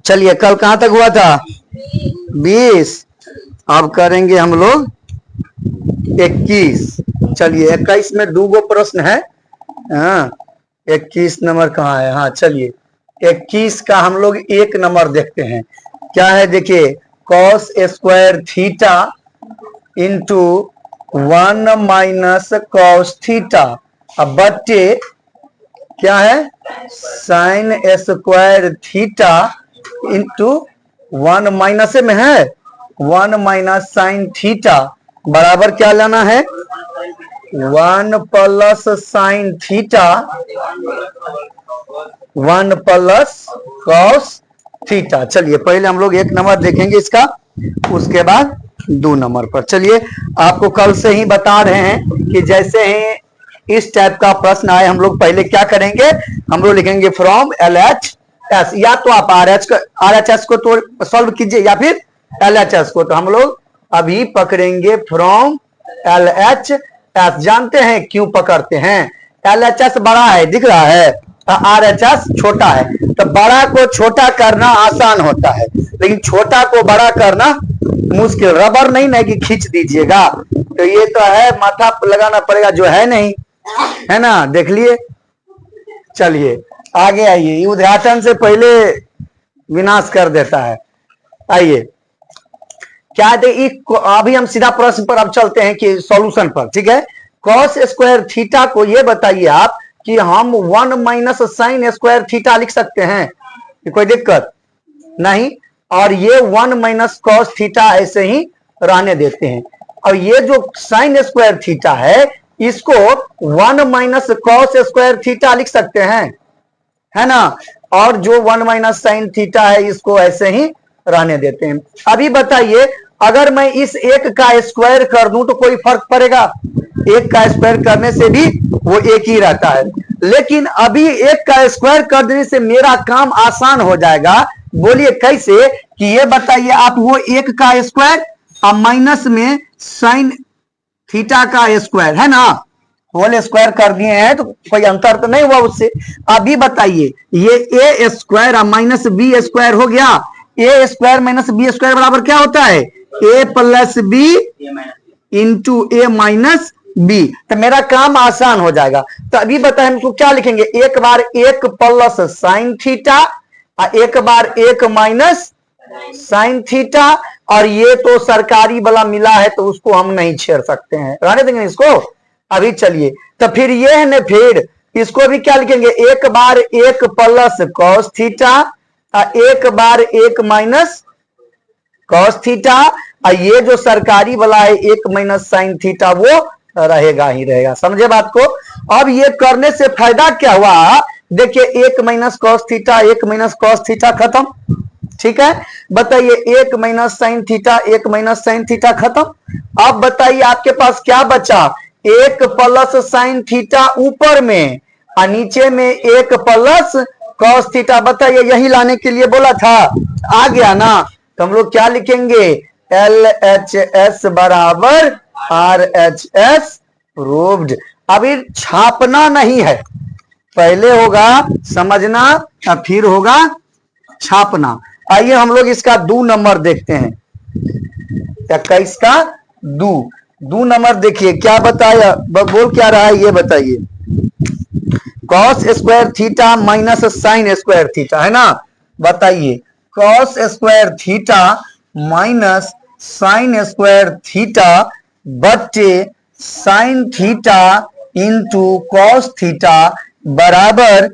चलिए कल कहां तक हुआ था? 20। अब करेंगे हम लोग 21। चलिए 21 में 2 गो प्रश्न है। हाँ 21 नंबर कहाँ है? हाँ चलिए 21 का हम लोग 1 नंबर देखते हैं। क्या है देखिए, cos square theta into 1 minus cos theta अब बट्टे क्या है sign square theta into 1 minus में है 1 माइनस साइन थीटा बराबर क्या लेना है 1 plus sine theta 1 plus cos theta. चलिए पहले हम लोग 1 नंबर देखेंगे इसका, उसके बाद 2 नंबर पर। चलिए आपको कल से ही बता रहे हैं कि जैसे ही इस टाइप का प्रश्न आए हम लोग पहले क्या करेंगे, हम लोग लिखेंगे फ्रॉम LHS, या तो आप RHS को तो सॉल्व कीजिए या फिर LHS को। तो हम लोग अभी पकड़ेंगे फ्रॉम LHS। जानते हैं क्यों पकड़ते हैं? LHS बड़ा है दिख रहा है, RHS छोटा है। तो बड़ा को छोटा करना आसान होता है लेकिन छोटा को बड़ा करना मुश्किल। रबर नहीं ना कि खींच दीजिएगा, तो ये तो है माथा लगाना पड़ेगा जो है नहीं, है ना, देख लिए। चलिए आगे आइए, उद्घाटन से पहले विनाश कर देता है। आइए क्या दे, अभी हम सीधा प्रश्न पर अब चलते हैं कि सॉल्यूशन पर, ठीक है। कॉस स्क्वायर थीटा को ये बताइए आप कि हम 1 माइनस साइन स्क्वायर थीटा लिख सकते हैं, कोई दिक्कत नहीं। और ये 1 माइनस कॉस थीटा ऐसे ही रहने देते हैं। और ये जो साइन स्क्वायर थीटा है इसको 1 माइनस कॉस स्क्वायर थीटा लिख सकते हैं, है ना। और जो 1 माइनस साइन थीटा है इसको ऐसे ही रहने देते हैं। अभी बताइए अगर मैं इस 1 का स्क्वायर कर दूं तो कोई फर्क पड़ेगा? 1 का स्क्वायर करने से भी वो 1 ही रहता है, लेकिन अभी 1 का स्क्वायर कर देने से मेरा काम आसान हो जाएगा। बोलिए कैसे? कि ये बताइए आप, वो 1 का स्क्वायर और माइनस में साइन थीटा का स्क्वायर है ना, होल स्क्वायर कर दिए हैं तो कोई अंतर तो नहीं हुआ उससे। अभी बताइए ये ए स्क्वायर और माइनस बी स्क्वायर हो गया। ए स्क्वायर माइनस बी स्क्वायर बराबर क्या होता है? ए प्लस बी इंटू ए माइनस बी। तो मेरा काम आसान हो जाएगा। तो अभी बताए हमको क्या लिखेंगे, 1 बार 1 प्लस साइन थीटा और 1 बार 1 माइनस साइन थीटा। और ये तो सरकारी वाला मिला है तो उसको हम नहीं छेड़ सकते हैं, रहने देंगे इसको। अभी चलिए तो फिर ये है ना, फिर इसको भी क्या लिखेंगे, 1 बार 1 प्लस कॉस थीटा और 1 बार 1 माइनस कॉस थीटा। और ये जो सरकारी वाला है 1 माइनस साइन थीटा वो रहेगा ही रहेगा। समझे बात को? अब ये करने से फायदा क्या हुआ, देखिए 1 minus cos theta 1 minus cos theta खत्म, ठीक है। बताइए 1 minus sine theta 1 minus sine theta खत्म। अब बताइए आपके पास क्या बचा, 1 प्लस साइन थीटा ऊपर में और नीचे में 1 प्लस कॉस थीटा। बताइए यही लाने के लिए बोला था, आ गया ना। तो हम लोग क्या लिखेंगे, LHS बराबर RHS प्रूव्ड। अभी छापना नहीं है, पहले होगा समझना और फिर होगा छापना। आइए हम लोग इसका 2 नंबर देखते हैं। 21 का 2 नंबर देखिए क्या बताया, बोल क्या रहा है ये बताइए। Cos square theta minus sine square theta है ना। बताइए cos square theta minus sine square theta बट्टे sine theta into cos theta बराबर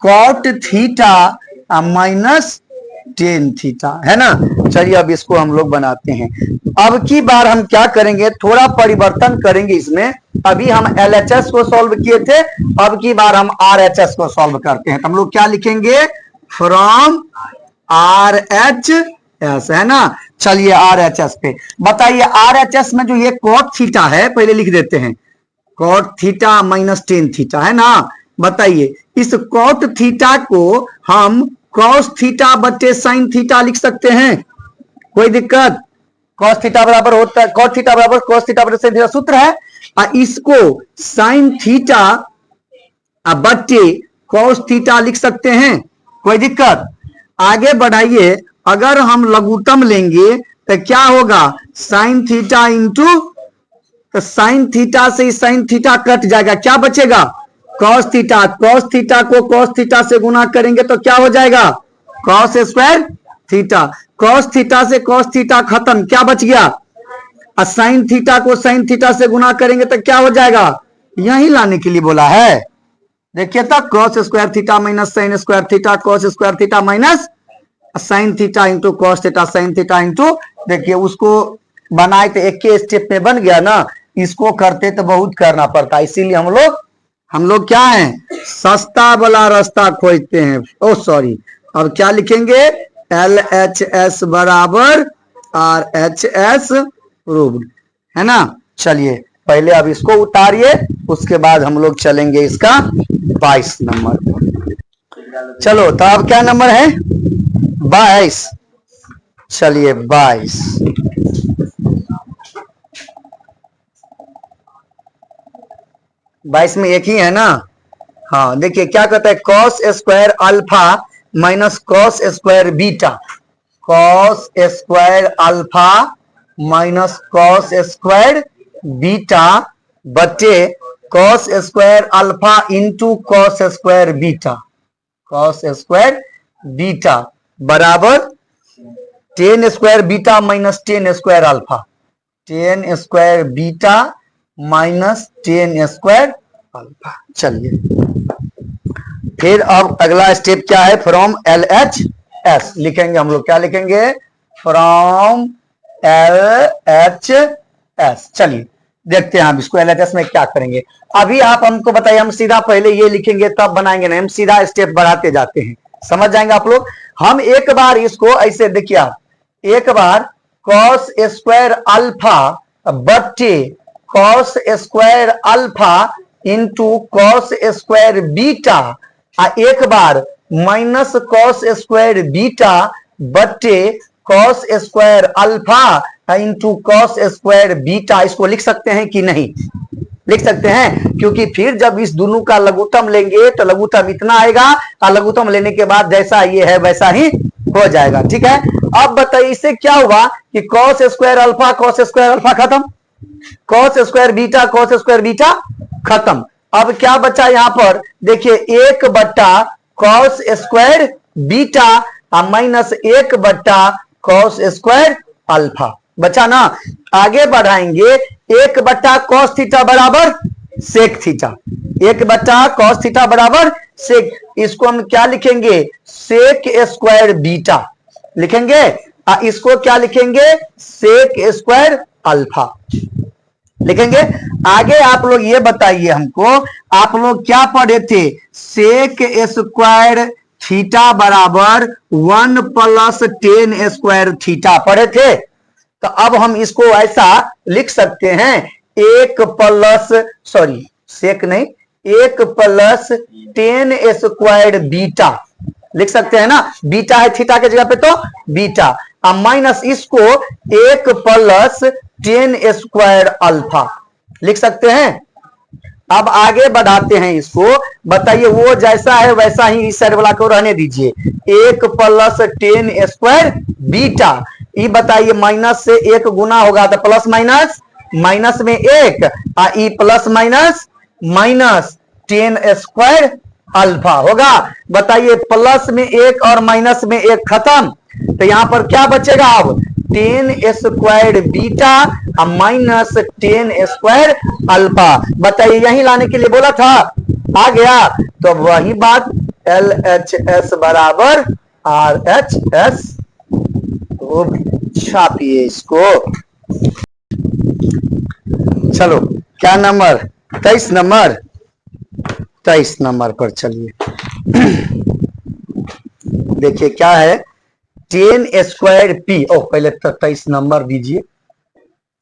cot theta minus tan theta, है ना। चलिए अब इसको हम लोग बनाते हैं। अब की बार हम क्या करेंगे, थोड़ा परिवर्तन करेंगे इसमें। अभी हम LHS को सॉल्व किए थे, अब की बार हम RHS को सॉल्व करते हैं। तो हम लोग क्या लिखेंगे, फ्रॉम RHS, है ना। चलिए RHS पे बताइए, RHS में जो ये कॉट थीटा है पहले लिख देते हैं, cot theta minus tan theta, है ना। बताइए इस कॉट थीटा को हम कॉस थीटा बटे साइन थीटा लिख सकते हैं, कोई दिक्कत? कॉस थीटा बराबर होता है, कॉट थीटा बराबर कॉस थीटा बटे साइन थीटा सूत्र है। और इसको साइन थीटा बटे कॉस थीटा लिख सकते हैं, कोई दिक्कत? आगे बढ़ाइए, अगर हम लघुत्तम लेंगे तो क्या होगा, साइन थीटा इंटू, तो साइन थीटा से साइन थीटा कट जाएगा, क्या बचेगा, कॉस थीटा। कॉस थीटा को कॉस थीटा से गुना करेंगे तो क्या हो जाएगा, cos square theta. Cos theta से कॉस थीटा खत्म, क्या बच गया, और साइन थीटा को साइन थीटा से गुना करेंगे तो क्या हो जाएगा, यही लाने के लिए बोला है। देखिए तो cos square theta minus sine square theta, cos square theta minus sign theta into cos theta sine theta into, देखिए उसको बनाए तो एक के स्टेप में बन गया ना, इसको करते तो बहुत करना पड़ता, इसीलिए हम लोग क्या हैं, सस्ता वाला रास्ता खोजते हैं। ओ सॉरी, अब क्या लिखेंगे, एल एच एस बराबर आर एच एस प्रूव्ड, है ना। चलिए पहले अब इसको उतारिए, उसके बाद हम लोग चलेंगे इसका 22 नंबर पर। चलो तो अब क्या नंबर है, 22। चलिए 22, बाईस में एक ही है ना। हाँ देखिए क्या कहता है, cos square alpha minus cos square beta, cos square alpha minus cos square beta बटे cos square alpha into cos square beta, cos square beta बराबर tan square beta minus tan square alpha, tan square beta minus tan square alpha. चलिए फिर अब अगला step क्या है, from L H S लिखेंगे हम लोग, क्या लिखेंगे, फ्रॉम एल एच एस। चलिए देखते हैं हम इसको एल एच एस में क्या करेंगे। अभी आप हमको बताइए, हम सीधा पहले ये लिखेंगे तब बनाएंगे नहीं, हम सीधा स्टेप बढ़ाते जाते हैं, समझ जाएंगे आप लोग। हम एक बार इसको ऐसे देखिए, आप एक बार कॉस स्क्वायर अल्फा बट्टे cos square alpha into cos square beta, एक बार माइनस कॉस स्क्वायर बीटा बट्टे cos square alpha into cos square beta, इसको लिख सकते हैं कि नहीं, लिख सकते हैं, क्योंकि फिर जब इस दोनों का लघुत्तम लेंगे तो लघुत्तम इतना आएगा, और लघुत्तम लेने के बाद जैसा ये है वैसा ही हो जाएगा, ठीक है। अब बताइए इससे क्या हुआ कि कॉस स्क्वायर अल्फा खत्म, कॉस स्क्वायर बीटा खत्म। अब क्या बचा यहां पर, देखिए एक बट्टा कॉस स्क्वायर बीटा माइनस एक बट्टा कॉस स्क्वायर अल्फा बचा ना। आगे बढ़ाएंगे, एक बट्टा कॉस थीटा बराबर सेक थीटा, एक बट्टा कॉस थीटा बराबर सेक, इसको हम क्या लिखेंगे, सेक स्क्वायर बीटा लिखेंगे, इसको क्या लिखेंगे, सेक स्क्वायर अल्फा लिखेंगे। आगे आप लोग ये बताइए हमको, आप लोग क्या पढ़े थे, सेक स्क्वायर थीटा बराबर 1 प्लस टेन स्क्वायर थीटा पढ़े थे। तो अब हम इसको ऐसा लिख सकते हैं, एक प्लस सॉरी सेक नहीं, एक प्लस टेन स्क्वायर बीटा लिख सकते हैं ना, बीटा है थीटा के जगह पे तो बीटा, माइनस इसको एक प्लस टेन स्क्वायर अल्फा लिख सकते हैं। अब आगे बढ़ाते हैं इसको, बताइए वो जैसा है वैसा ही इस साइड वाला को रहने दीजिए, एक प्लस टेन स्क्वायर बीटा, ये बताइए माइनस से एक गुना होगा तो प्लस माइनस, माइनस में एक, E plus minus minus tan square alpha होगा। बताइए प्लस में एक और माइनस में एक खत्म, तो यहां पर क्या बचेगा, अब ten square beta minus tan square alpha. बताइए यही लाने के लिए बोला था, आ गया, तो वही बात एल एच एस बराबर आर एच एस, तो छापिए इसको। चलो क्या नंबर, 23 नंबर, 23 नंबर पर चलिए देखिए क्या है, टेन स्क्वायर पी, ओ पहले तो 23 नंबर दीजिए,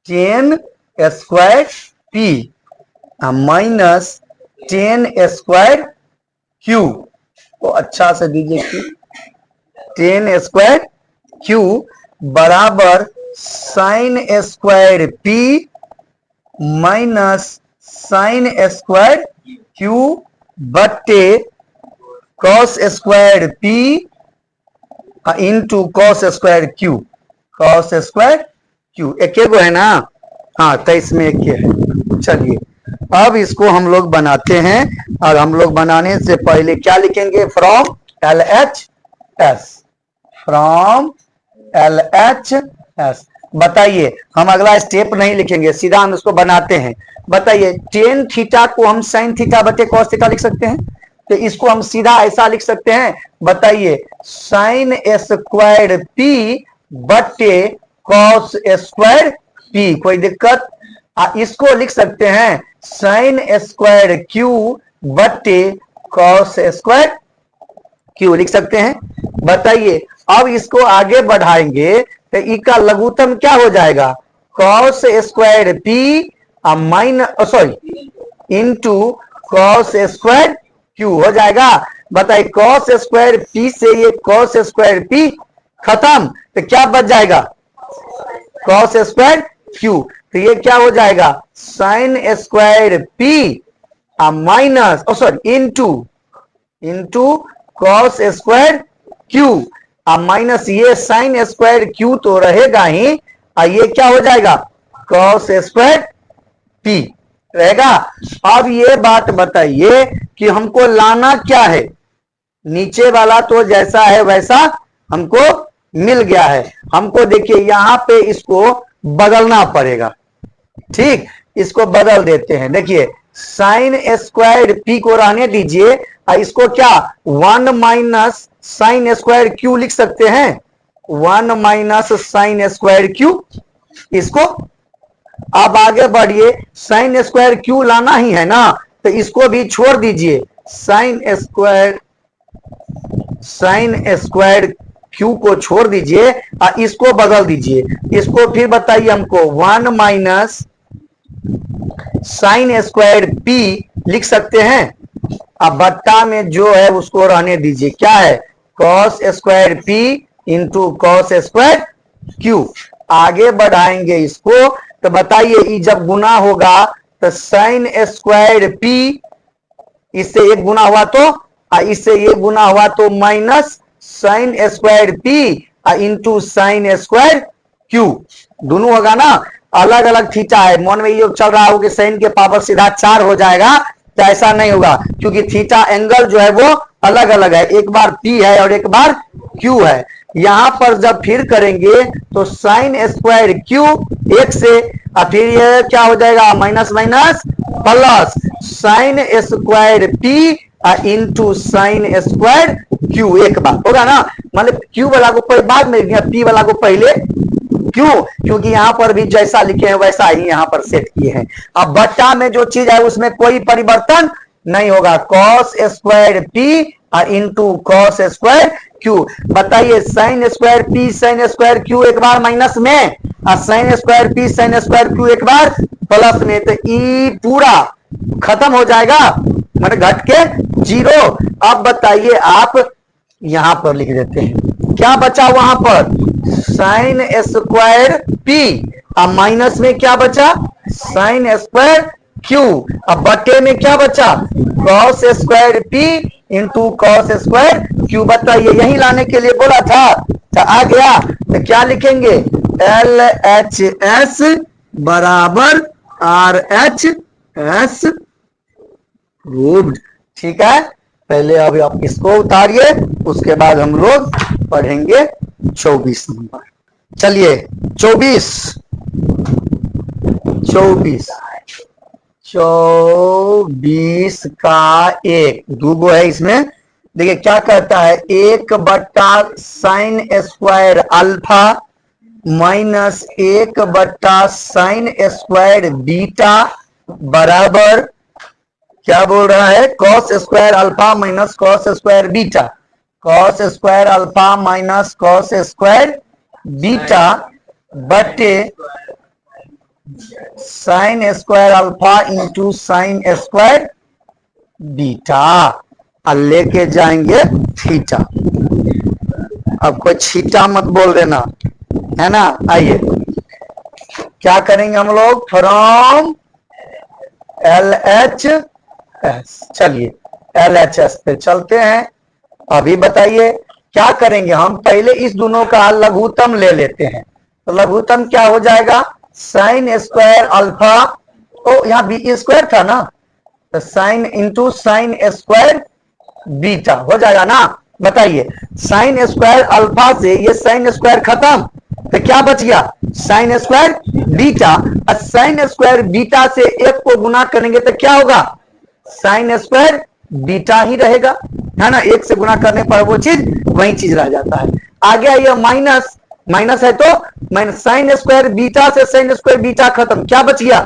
tan square P minus tan square Q, तो अच्छा से दीजिए क्यू, टेन स्क्वायर क्यू बराबर sine square P minus sine square Q बट्टे cos square P into cos square Q, cos square Q एक गो है ना, हाँ तो इसमें एक है। चलिए अब इसको हम लोग बनाते हैं, और हम लोग बनाने से पहले क्या लिखेंगे, from L H S, from L H S. बताइए, हम अगला स्टेप नहीं लिखेंगे, सीधा हम इसको बनाते हैं। बताइए, टेन थीटा को हम साइन थीटा बटे कॉस थीटा लिख सकते हैं, तो इसको हम सीधा ऐसा लिख सकते हैं। बताइए, साइन स्क्वायर पी बटे कॉस स्क्वायर पी, कोई दिक्कत? इसको लिख सकते हैं साइन स्क्वायर क्यू बटे कॉस स्क्वायर क्यू लिख सकते हैं। बताइए, अब इसको आगे बढ़ाएंगे तो ई का लघुत्तम क्या हो जाएगा, cos square P minus sorry into cos square Q हो जाएगा। बताइए, कॉस स्क्वायर पी से ये कॉस स्क्वायर पी खत्म, तो क्या बच जाएगा, कॉस स्क्वायर क्यू। तो ये क्या हो जाएगा, sine square P minus sorry into cos square Q minus ये साइन स्क्वायर क्यू तो रहेगा ही, ये क्या हो जाएगा, कॉस स्क्वायर पी रहेगा। अब ये बात बताइए कि हमको लाना क्या है, नीचे वाला तो जैसा है वैसा हमको मिल गया है, हमको देखिए यहां पे इसको बदलना पड़ेगा। ठीक, इसको बदल देते हैं। देखिए, साइन स्क्वायर पी को रहने दीजिए, इसको क्या 1 माइनस साइन स्क्वायर क्यू लिख सकते हैं, 1 माइनस साइन स्क्वायर क्यू। इसको अब आगे बढ़िए, साइन स्क्वायर क्यू लाना ही है ना, तो इसको भी छोड़ दीजिए, साइन स्क्वायर क्यू को छोड़ दीजिए और इसको बदल दीजिए। इसको फिर बताइए हमको 1 माइनस साइन स्क्वायर पी लिख सकते हैं। अब बट्टा में जो है उसको रहने दीजिए, क्या है, cos square P into cos square Q. आगे बढ़ाएंगे इसको, तो बताइए जब गुना होगा तो साइन स्क्वायर पी, इससे एक गुना हुआ तो इससे एक गुना हुआ तो minus sine square P into sine square Q, दोनों होगा ना। अलग अलग थीटा है, मन में ये चल रहा हो कि साइन के पावर सीधा 4 हो जाएगा, तो ऐसा नहीं होगा, क्योंकि थीटा एंगल जो है वो अलग अलग है, एक बार पी है और एक बार क्यू है। यहां पर जब फिर करेंगे तो साइन स्क्वायर क्यू एक से, और फिर ये क्या हो जाएगा, minus minus plus sign square P into sine square Q, एक बार होगा ना, मतलब क्यू वाला को कोई बाद में, पी वाला को पहले। क्यों, क्योंकि यहां पर भी जैसा लिखे हैं वैसा ही यहां पर सेट किए हैं। अब बट्टा में जो चीज है उसमें कोई परिवर्तन नहीं होगा, cos square P into cos square Q. बताइए, sine square P sine square Q एक बार माइनस में, और sine square P sine square Q एक बार प्लस में, तो ई पूरा खत्म हो जाएगा, मतलब घट के 0। अब बताइए, आप यहां पर लिख देते हैं, क्या बचा वहां पर, साइन स्क्वायर पी, अब माइनस में क्या बचा, साइन स्क्वायर क्यू, अब बटे में क्या बचा, cos square P into cos square Q. बताइए, यही लाने के लिए बोला था, तो आ गया। तो क्या लिखेंगे, एल एच एस बराबर आर एच एस प्रूव्ड। ठीक है, पहले अभी आप इसको उतारिए, उसके बाद हम लोग पढ़ेंगे 24 नंबर। चलिए 24 का एक दूगो है इसमें। देखिए क्या कहता है, 1 बट्टा साइन स्क्वायर अल्फा माइनस 1 बट्टा साइन स्क्वायर बीटा बराबर, क्या बोल रहा है, cos square alpha minus cos square beta, cos square alpha minus cos square beta बटे sine square alpha into sine square beta, और लेके जाएंगे थीटा। अब कोई छीटा मत बोल देना, है ना। आइए क्या करेंगे हम लोग, फ्रॉम एल एच एस, चलिए एल एच एस पे चलते हैं। अभी बताइए क्या करेंगे हम, पहले इस दोनों का लघुत्तम ले लेते हैं। तो लघुत्तम क्या हो जाएगा, साइन स्क्वायर अल्फा, ओ यहाँ बी स्क्वायर था ना, तो sine into sine square beta हो जाएगा ना। बताइए, साइन स्क्वायर अल्फा से ये साइन स्क्वायर खत्म, तो क्या बच गया, साइन स्क्वायर बीटा। और साइन स्क्वायर बीटा से एक को गुना करेंगे तो क्या होगा, साइन स्क्वायर बीटा ही रहेगा, है ना। एक से गुना करने पर वो चीज वही चीज रह जाता है। आगे आइए, माइनस, माइनस है तो माइनस, साइन स्क्वायर बीटा से साइन स्क्वायर बीटा खत्म, क्या बच गया,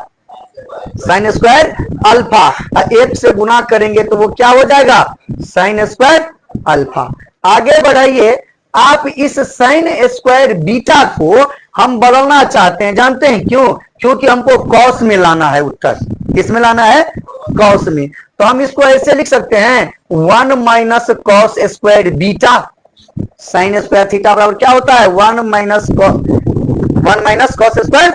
साइन स्क्वायर अल्फा। एक से गुना करेंगे तो वो क्या हो जाएगा, साइन स्क्वायर अल्फा। आगे बढ़ाइए, आप इस साइन स्क्वायर बीटा को हम बदलना चाहते हैं, जानते हैं क्यों, क्योंकि हमको कॉस में लाना है उत्तर। किसमें लाना है, कॉस में। तो हम इसको ऐसे लिख सकते हैं, 1 minus cos square beta sine square theta बराबर क्या होता है, 1 माइनस कॉस स्क्वायर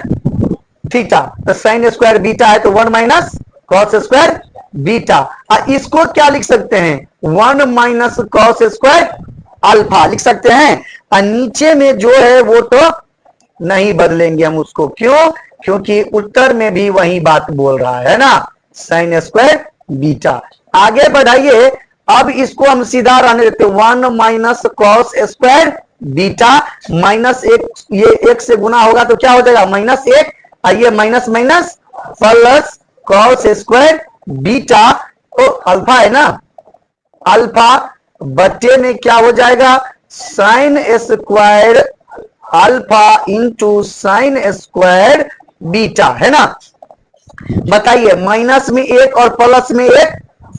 थीटा। तो साइन स्क्वायर बीटा है तो 1 माइनस कॉस स्क्वायर बीटा। और इसको क्या लिख सकते हैं, 1 माइनस कॉस स्क्वायर अल्फा लिख सकते हैं। और नीचे में जो है वो तो नहीं बदलेंगे हम उसको, क्यों, क्योंकि उत्तर में भी वही बात बोल रहा है ना, साइन स्क्वायर बीटा। आगे बढ़ाइए, अब इसको हम सीधा रहने देते, 1 minus cos square beta minus एक, ये एक से गुना होगा तो क्या हो जाएगा, माइनस एक, आइए minus minus plus cos square beta, तो अल्फा है ना, अल्फा बच्चे में क्या हो जाएगा, sine square alpha into sine square beta, है ना। बताइए, माइनस में एक और प्लस में एक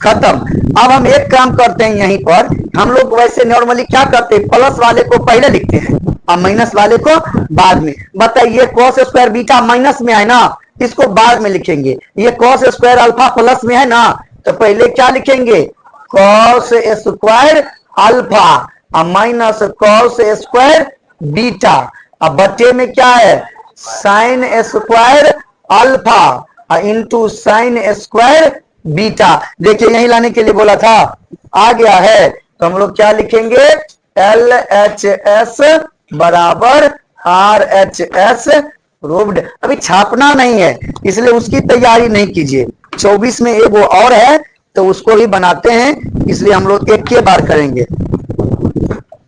खत्म। अब हम एक काम करते हैं, यहीं पर हम लोग वैसे नॉर्मली क्या करते हैं, प्लस वाले को पहले लिखते हैं और माइनस वाले को बाद में। बताइए, कॉस स्क्वायर बीटा माइनस में है ना, इसको बाद में लिखेंगे। ये कॉस स्क्वायर अल्फा प्लस में है ना, तो पहले क्या लिखेंगे, कॉस स्क्वायर अल्फा और माइनस कॉस स्क्वायर बीटा। अब बच्चे में क्या है, sign square alpha into sine square beta. देखिए, यही लाने के लिए बोला था, आ गया है। तो हम लोग क्या लिखेंगे, LHS बराबर RHS रूव्ड। अभी छापना नहीं है, इसलिए उसकी तैयारी नहीं कीजिए। 24 में एक वो और है तो उसको भी बनाते हैं, इसलिए हम लोग एक के बार करेंगे।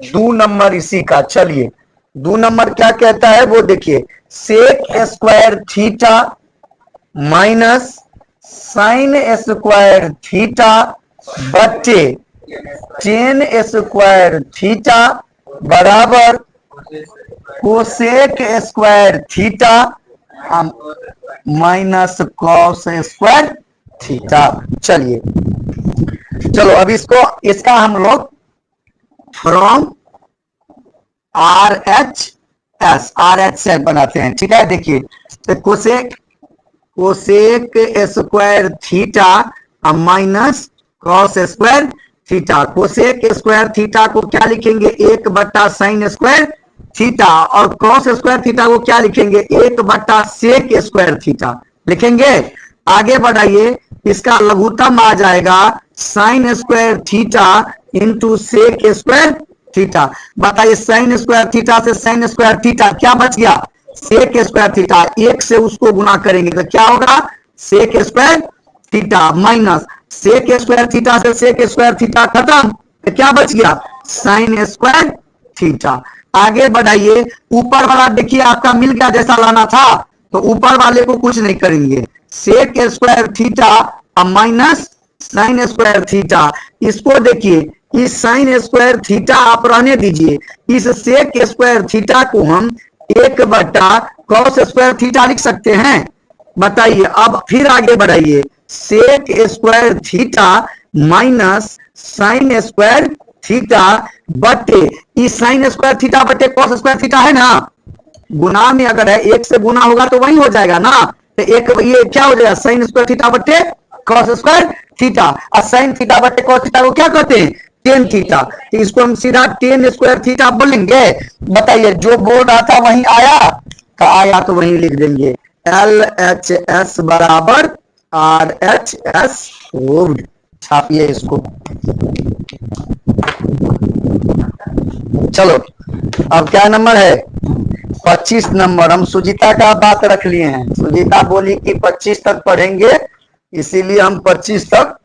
2 नंबर इसी का, चलिए 2 नंबर क्या कहता है वो देखिए, sec square theta minus sine square theta बट्टे टेन स्क्वायर थीटा बराबर cosec square theta minus cos square theta. चलिए, चलो अब इसका हम लोग फ्रॉम RHS से बनाते हैं, ठीक है। देखिए, तो cosec square theta minus cos square theta. Cosec square theta को क्या लिखेंगे, 1 बट्टा साइन स्क्वायर थीटा, और कॉस स्क्वायर थीटा को क्या लिखेंगे, 1 बट्टा सेक स्क्वायर थीटा लिखेंगे। आगे बढ़ाइए, इसका लघुत्तम आ जाएगा sine square theta into sec square theta. बताइए, साइन स्क्वायर थीटा से साइन स्क्वायर थीटा क्या बच गया, सेक स्क्वायर थीटा। एक से उसको गुना करेंगे तो क्या होगा, sec square theta minus sec square theta से सेक स्क्वायर थीटा खत्म, तो क्या बच गया, साइन स्क्वायर थीटा। आगे बढ़ाइए, ऊपर वाला देखिए आपका मिल गया जैसा लाना था, तो ऊपर वाले को कुछ नहीं करेंगे, sec square theta minus sine square theta. इसको देखिए, इस साइन स्क्वायर थीटा आप रहने दीजिए, इस सेक स्क्वायर थीटा को हम 1 बट्टा कॉस स्क्वायर थीटा लिख सकते हैं। बताइए, अब फिर आगे बढ़ाइए, sec square theta minus sine square theta बटे, इस साइन स्क्वायर थीटा बटे कॉस स्क्वायर थीटा है ना, गुना में अगर है 1 से गुना होगा तो वही हो जाएगा ना। तो एक ये क्या हो जाएगा, साइन स्क्वायर थीटा बटे कॉस स्क्वायर थीटा। और साइन थीटा बटे कॉस थीटा को क्या कहते हैं, टेन थीटा। तो इसको हम सीधा टेन स्क्वायर थीटा बोलेंगे। बताइए, जो बोल रहा था वही आया, तो आया तो वही लिख देंगे, LHS बराबर RHS रूव्ड। छापिए इसको। चलो अब क्या नंबर है? 25 नंबर। हम सुजीता का बात रख लिए हैं। सुजीता बोली कि 25 तक पढ़ेंगे, इसीलिए हम 25 तक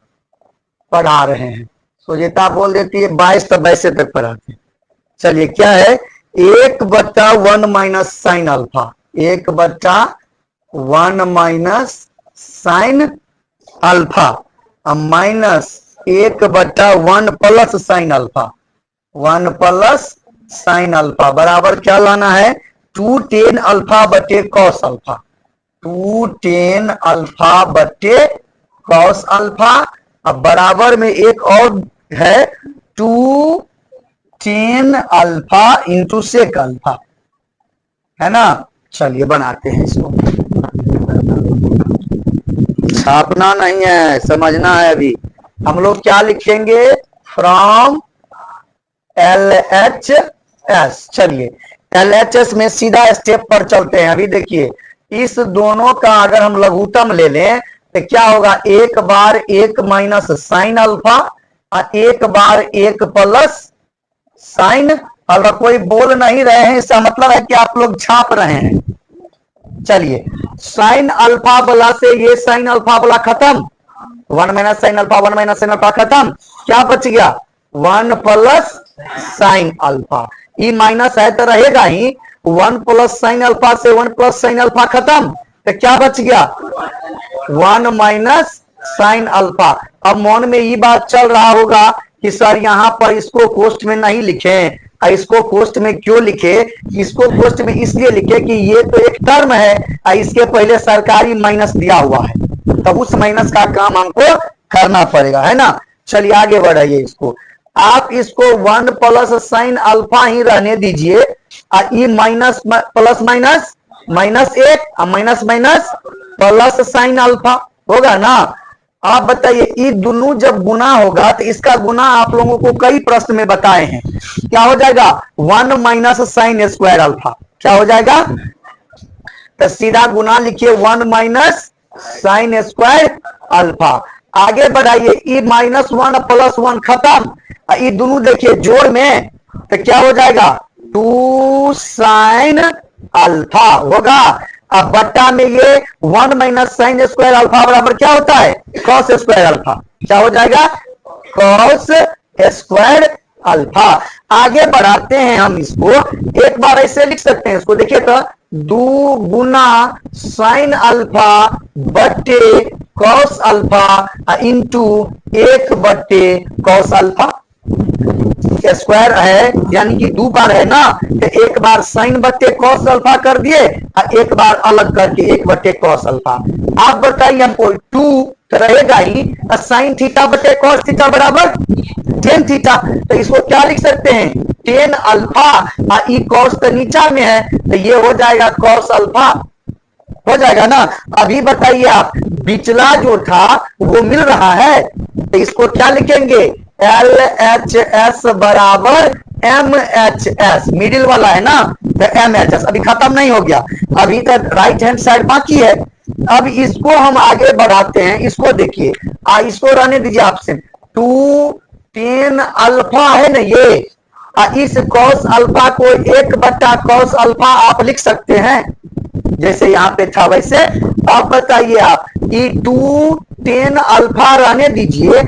पढ़ा रहे हैं। सुजीता बोल देती है 22 तक वैसे तक पढ़ाते हैं। चलिए क्या है? 1/1 minus sine alpha, 1/1 minus sine alpha minus 1/1 plus sine alpha, 1 plus sine alpha बराबर क्या लाना है? 2 tan अल्फा बटे कॉस अल्फा, 2 tan अल्फा बटे कॉस अल्फा। अब बराबर में एक और है 2 tan alpha into sec alpha, है ना। चलिए बनाते हैं इसको। छापना नहीं है, समझना है। अभी हम लोग क्या लिखेंगे? From LHS। चलिए LHS में सीधा स्टेप पर चलते हैं। अभी देखिए इस दोनों का अगर हम लघुत्तम ले लें तो क्या होगा? 1/1 माइनस साइन अल्फा और 1/1 प्लस साइन अल्फा। कोई बोल नहीं रहे हैं, इसका मतलब है कि आप लोग छाप रहे हैं। चलिए साइन अल्फा वाला से ये साइन अल्फा वाला खत्म, 1 minus sine alpha, 1 minus sine alpha खत्म। क्या बच गया? 1 प्लस साइन अल्फा। ये माइनस है तो रहेगा ही, 1 प्लस साइन अल्फा से 1 प्लस साइन अल्फा खत्म, तो क्या बच गया? 1 माइनस साइन अल्फा। अब मन में ये बात चल रहा होगा कि सर यहां पर इसको कोष्ठ में नहीं लिखे, इसको कोष्ठ में क्यों लिखे? इसको कोष्ठ में इसलिए लिखे कि ये तो एक टर्म है, इसके पहले सरकारी माइनस दिया हुआ है, तब उस माइनस का काम हमको करना पड़ेगा, है ना। चलिए आगे बढ़ाइए इसको। आप इसको 1 प्लस साइन अल्फा ही रहने दीजिए, ये minus plus minus minus 1 minus minus plus sine alpha होगा ना। आप बताइए ये दोनों जब गुना होगा तो इसका गुना आप लोगों को कई प्रश्न में बताए हैं। क्या हो जाएगा? 1 माइनस साइन स्क्वायर अल्फा। क्या हो जाएगा? तो सीधा गुना लिखिए 1 माइनस साइन स्क्वायर अल्फा। आगे बढ़ाइए, ई -1 प्लस 1 खत्म, ये दोनों देखिए जोड़ में तो क्या हो जाएगा? 2 साइन अल्फा होगा। अब बट्टा में ये 1 माइनस साइन स्क्वायर अल्फा बराबर क्या होता है? Cos square alpha. क्या हो जाएगा? Cos square alpha. आगे बढ़ाते हैं हम इसको, एक बार ऐसे लिख सकते हैं इसको, देखिए तो 2 गुना साइन अल्फा बटे कॉस अल्फा इंटू 1 बटे कॉस अल्फा। स्क्वायर है यानी कि 2 बार है ना, तो एक बार साइन बटे कॉस अल्फा कर दिए और एक बार अलग करके 1 बटे कॉस अल्फा। आप बताइए हमको 2 तो रहेगा ही, साइन थीटा बटे कॉस थीटा बराबर टेन थीटा। तो इसको क्या लिख सकते हैं? टेन अल्फा, ई कॉस तो नीचा में है तो ये हो जाएगा कॉस अल्फा, हो जाएगा ना। अभी बताइए आप, पिछला जो था वो मिल रहा है तो इसको क्या लिखेंगे? LHS बराबर MHS, मिडिल वाला है ना तो MHS। अभी खत्म नहीं हो गया, अभी तक राइट हैंड साइड बाकी है। अब इसको हम आगे बढ़ाते हैं। इसको देखिए, इसको रहने दीजिए आपसे। 2 tan अल्फा है ना ये, इस कॉस अल्फा को 1 बटा कॉस अल्फा आप लिख सकते हैं, जैसे यहां पे था वैसे। आप बताइए आप, ये 2 tan अल्फा रहने दीजिए,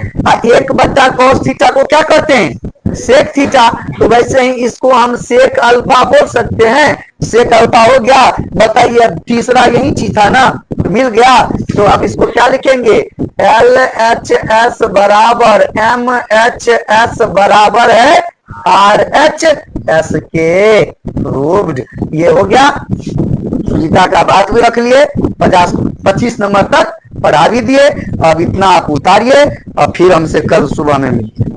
1 बटा कॉस थीटा को क्या कहते हैं? Sec theta. तो वैसे ही इसको हम सेक अल्फा बोल सकते हैं। सेक अल्फा हो गया। बताइए अब तीसरा यही चीज था ना, मिल गया। तो अब इसको क्या लिखेंगे? LHS बराबर MHS बराबर है RHS के रूप्ड। ये हो गया। गीता का बात भी रख लिए, 25 नंबर तक पढ़ा भी दिए। अब इतना आप उतारिए और फिर हमसे कल सुबह में मिलिए।